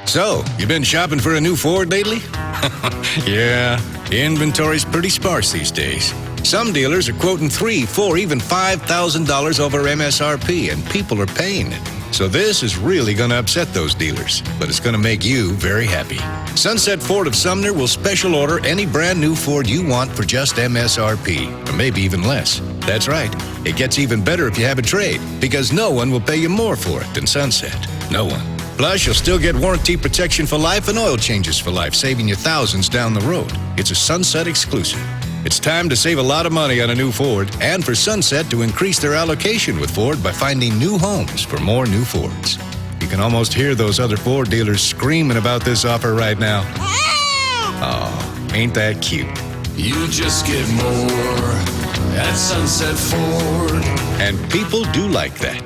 So, you been shopping for a new Ford lately? Yeah, inventory's pretty sparse these days. Some dealers are quoting $3,000, $4,000, even $5,000 over MSRP, and people are paying it. So this is really going to upset those dealers, but it's going to make you very happy. Sunset Ford of Sumner will special order any brand new Ford you want for just MSRP, or maybe even less. That's right. It gets even better if you have a trade, because no one will pay you more for it than Sunset. No one. Plus, you'll still get warranty protection for life and oil changes for life, saving you thousands down the road. It's a Sunset exclusive. It's time to save a lot of money on a new Ford, and for Sunset to increase their allocation with Ford by finding new homes for more new Fords. You can almost hear those other Ford dealers screaming about this offer right now. Oh, ain't that cute? You just get more at Sunset Ford. And people do like that.